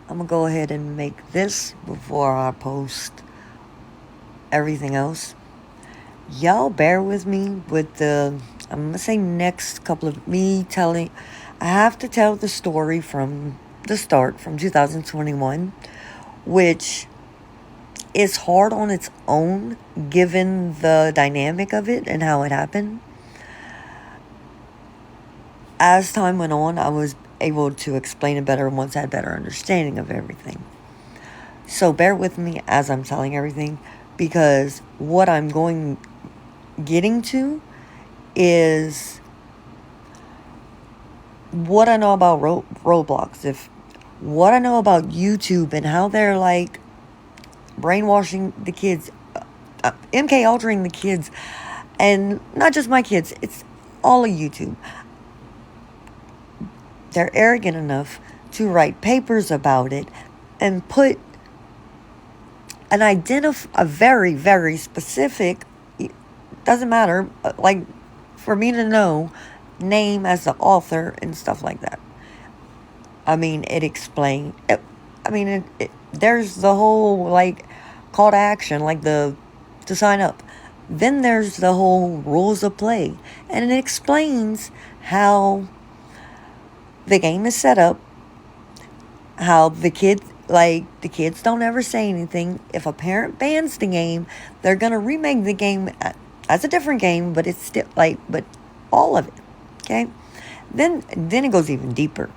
I'm gonna go ahead and make this before I post everything else. Y'all bear with me with I'm gonna say next couple of me telling. I have to tell the story from the start, from 2021, which is hard on its own given the dynamic of it and how it happened. As time went on, I was able to explain it better once I had better understanding of everything. So bear with me as I'm telling everything, because what I'm getting to is what I know about Roblox. If what I know about YouTube and how they're like brainwashing the kids, MK altering the kids, and not just my kids, it's all of YouTube. They're arrogant enough to write papers about it and put a very, very specific, doesn't matter, like for me to know, name as the author and stuff like that. I mean, it explained. There's the whole like call to action, like to sign up. Then there's the whole rules of play, and it explains how the game is set up, how the kids don't ever say anything. If a parent bans the game, they're gonna remake the game as a different game, but it's still but all of it. Okay, then it goes even deeper.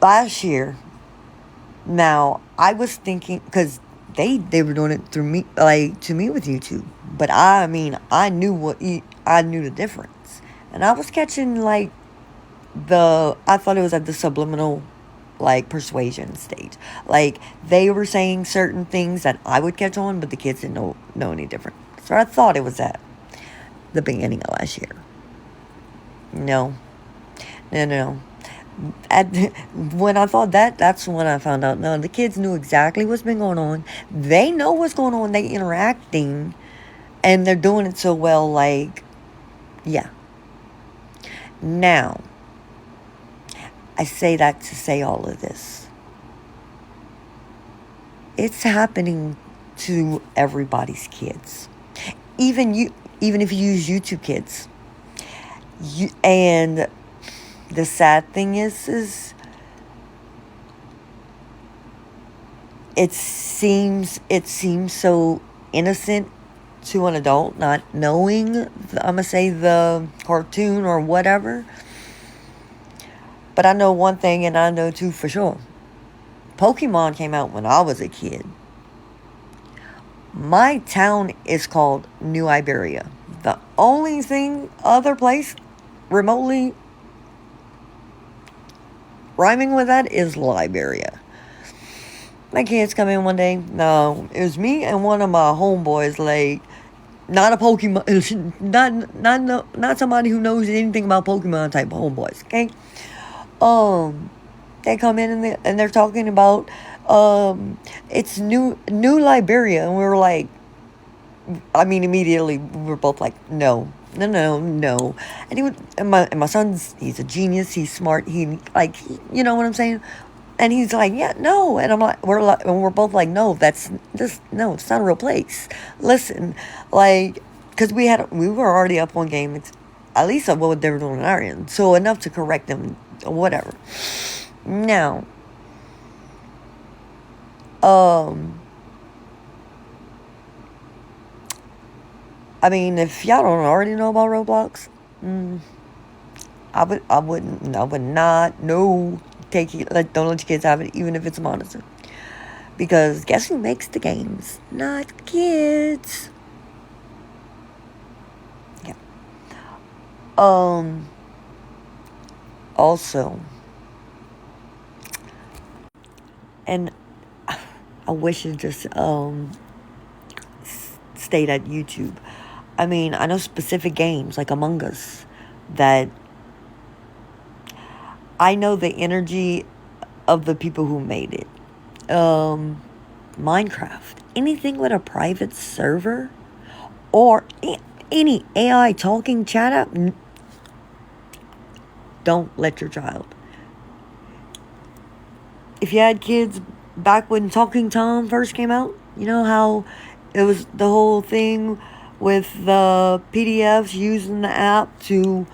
Last year, now I was thinking, because they were doing it through me, like to me with YouTube, but I mean I knew the difference, and I was catching like I thought it was at the subliminal like persuasion stage. Like they were saying certain things that I would catch on, but the kids didn't know any different. So I thought it was at the beginning of last year. No, no. At, when I thought that's when I found out. No, the kids knew exactly what's been going on. They know what's going on. They interacting, and they're doing it so well. Like, yeah. Now, I say that to say all of this. It's happening to everybody's kids. Even if you use YouTube Kids. And the sad thing is it seems so innocent to an adult, not knowing, I'm gonna say, the cartoon or whatever. But I know one thing, and I know two for sure. Pokemon came out when I was a kid. My town is called New Iberia. The only other place remotely rhyming with that is Liberia. My kids come in one day. No, it was me and one of my homeboys. Like, not a Pokemon, not somebody who knows anything about Pokemon type homeboys. Okay, they come in and they're talking about it's new Liberia, and we were like, I mean, immediately we were both like, no. And my son's, he's a genius. He's smart. You know what I'm saying? And he's like, yeah, no. And we're both like, no, no, it's not a real place. Listen, like, because we were already up on game. It's at least of what they were doing on our end. So enough to correct them, whatever. Now, I mean, if y'all don't already know about Roblox, I would not, no, don't let your kids have it, even if it's a monster. Because guess who makes the games? Not kids. Yeah. Also, and I wish it just stayed at YouTube. I mean, I know specific games like Among Us that I know the energy of the people who made it. Minecraft, anything with a private server or any AI talking chat app. don't let your child. If you had kids back when Talking Tom first came out, you know how it was the whole thing with the PDFs using the app to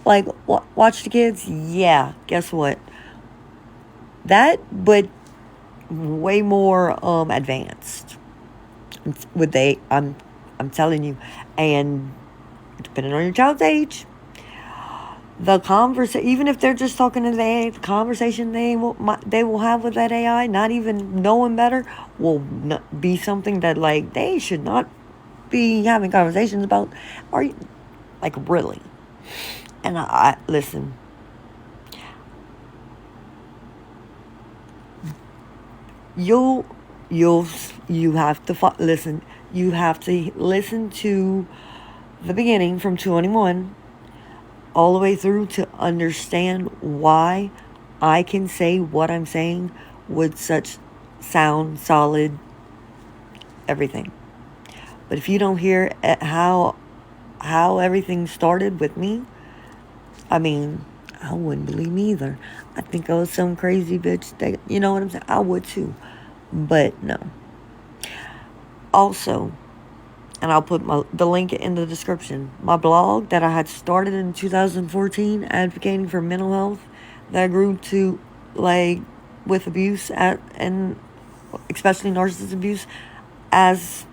like watch the kids? Yeah, guess what? That, but way more advanced with I'm telling you, and depending on your child's age, the conversation, even if they're just talking to the AI, the conversation they will have with that AI, not even knowing better, will be something that like they should not be having conversations about. Are you like really? And I listen. You'll you have to listen. You have to listen to the beginning from 21 all the way through to understand why I can say what I'm saying with such sound, solid, everything. But if you don't hear how everything started with me, I mean, I wouldn't believe me either. I think I was some crazy bitch that, you know what I'm saying? I would too. But no. Also, and I'll put the link in the description, my blog that I had started in 2014 advocating for mental health that grew to like with abuse and especially narcissist abuse, as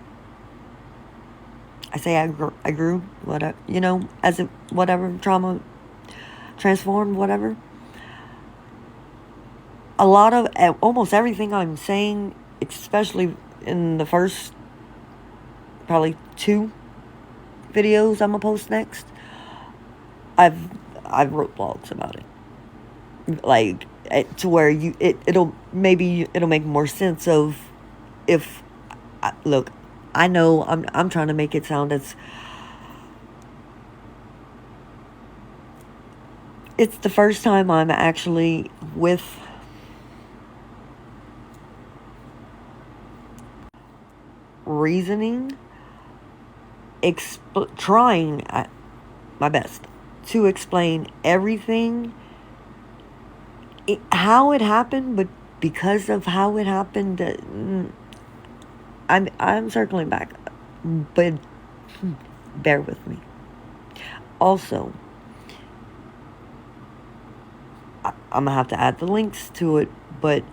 I say I grew whatever, you know, as it whatever trauma transformed, whatever. A lot of almost everything I'm saying, especially in the first probably 2 videos I'm gonna post next, I've wrote blogs about it, like to where it'll make more sense of if look, I know I'm trying to make it sound as it's the first time I'm actually with reasoning, trying my best to explain everything, how it happened, but because of how it happened, I'm circling back, but bear with me. Also, I'm gonna have to add the links to it, but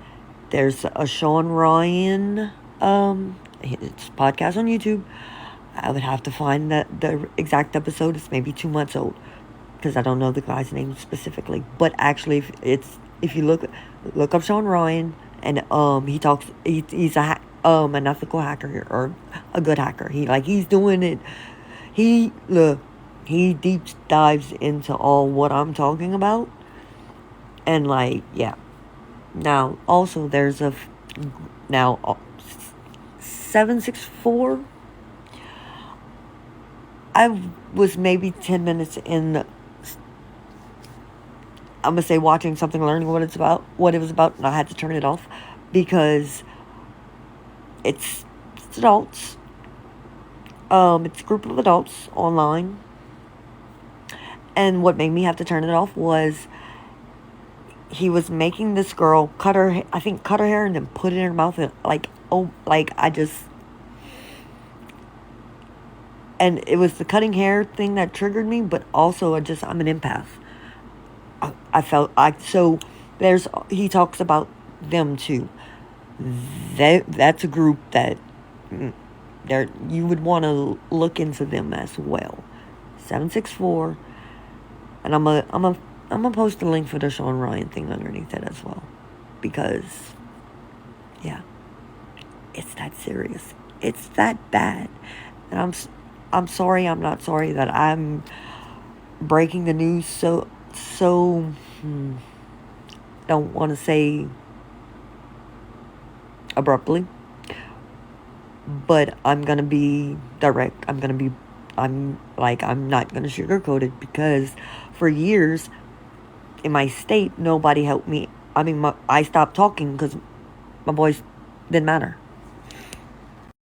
there's a Sean Ryan it's podcast on YouTube. I would have to find the exact episode. It's maybe 2 months old because I don't know the guy's name specifically. But actually, if you look up Sean Ryan, and he talks, he's an ethical hacker or a good hacker. He's doing it. He deep dives into all what I'm talking about, and yeah. Now also there's 764. I was maybe 10 minutes in, I'm gonna say watching something, learning what it was about, and I had to turn it off because it's adults. It's a group of adults online, and what made me have to turn it off was he was making this girl cut her hair and then put it in her mouth, and and it was the cutting hair thing that triggered me, but also I'm an empath. So he talks about them too. That's a group that you would want to look into them as well. 764, and I'm gonna post a link for the Sean Ryan thing underneath it as well, because yeah, it's that serious. It's that bad, and I'm sorry. I'm not sorry that I'm breaking the news so don't want to say abruptly, but I'm gonna be direct. I'm not gonna sugarcoat it, because for years in my state nobody helped me. I mean, I stopped talking because my voice didn't matter.